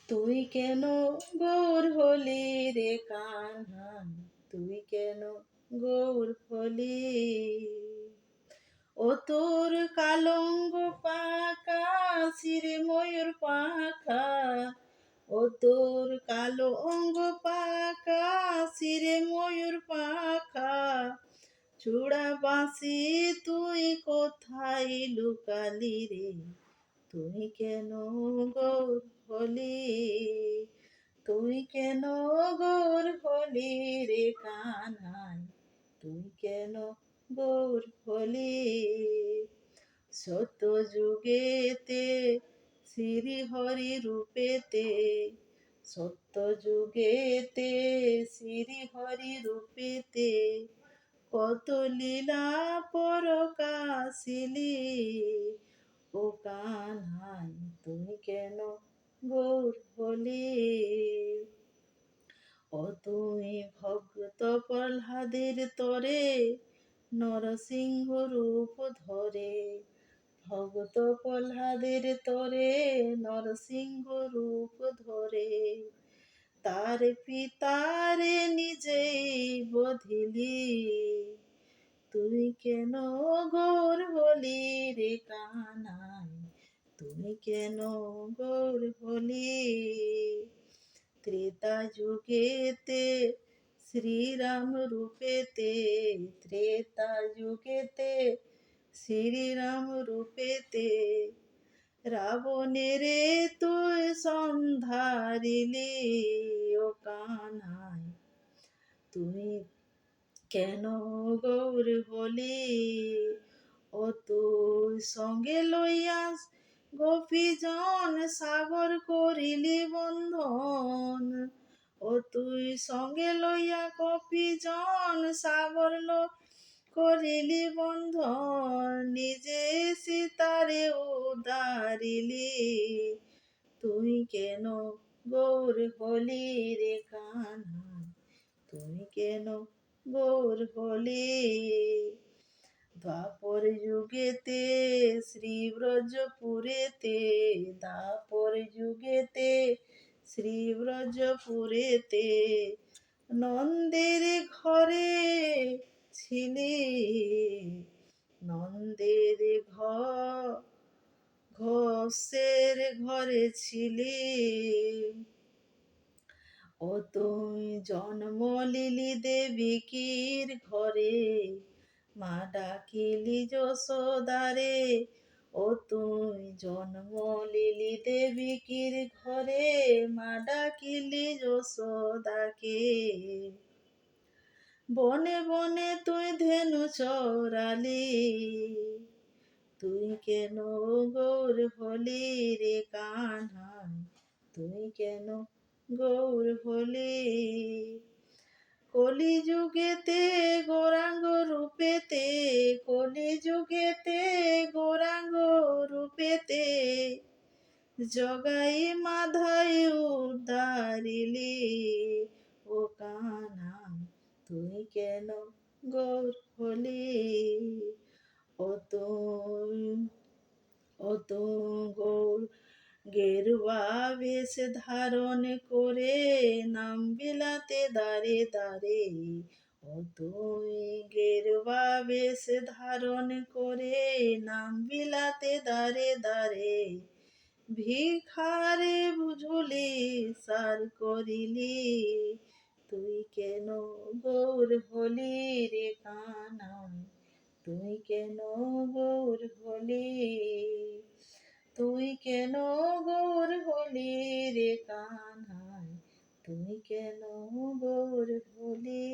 তুই কেন গৌর হলি রে কান্হা, তুই কেন গৌর হলি? ও তোর কালঙ্গ পাকা শিরে ময়ূর পাখা, ও তোর কালো অঙ্গ পাকা শিরে ময়ূর পাখা, চূড়া বাঁশি তুই কোথায় লুকালি রে? তুই কেন গৌর হলি? তুই কেন গৌর হলি রে কানাই? তুই কেন গৌর হলি? সত্য যুগেতে শ্রী হরি রূপেতে, সত্য যুগেতে শ্রী হরি রূপেতে, কত লীলা পরকাশিলি। ও কানহাই তুই কেন গৌর হলি? ও তুই ভক্ত প্রহ্লাদের তরে নরসিংহ রূপ ধরে, ভক্ত প্রহ্লাদের তরে নরসিংহ রূপ ধরে, তার পিতারে নিজেই বধিলি। তুই কেন গৌর হলি রে কানাই? তুই কেন গৌর হলি? ত্রেতা যুগেতে শ্রীরাম রূপেতে, ত্রেতা যুগেতে শ্রীরাম রূপেতে, রাবণেরে তুই সন্ধারিলি। ও কানাই তুই কেন গৌর হলি? ও তুই সঙ্গে লইয়া গোপীজন সাগর করিলি বন্ধন, ও তুই সঙ্গে লইয়া গোপীজন সাগর করিলি বন্ধন, নিজে সীতারে উদ্ধারিলি। তুই কেন গৌর হলি রে কানহা? তুই কেন গৌর হলি? দ্বাপর যুগেতে শ্রী ব্রজপুরেতে, দ্বাপর যুগেতে শ্রী ব্রজপুরেতে, নন্দের ঘরে ছিলি, নন্দের ঘোষের ঘরে ছিলি। ও তুই জন্ম লিলি দেবিকির ঘরে, মা ডাকিলি যশোদারে। ও তুই জন্ম লিলি দেবিকির ঘরে, মা ডাকিলি যশোদাকে। বনে বনে তুই ধেনু চরালি, তুই কেন গৌর হলি রে কানহাই? তুই কেন গৌর হলি? কলি যুগেতে গৌরাঙ্গ রূপেতে, কলি যুগেতে গৌরাঙ্গ রূপেতে, জগাই মাধাই উদ্ধারিলি। ও কানা তুই কেন গৌর হলি? ও তুই গৌর গেরুয়া বেশ ধারণ করে নাম বিলাতে দাঁড়ে দাঁড়ে, ও তুই গেরুয়া বেশ ধারণ করে নাম বিলাতে দাঁড়ে দাঁড়ে, ভিখারে ঝুলি সার করিলি। তুই কেন গৌর হলি রে কানাই? তুই কেন গৌর হলি? তুই কেন গৌর হলি রে কানহাই? তুই কেন গৌর হলি?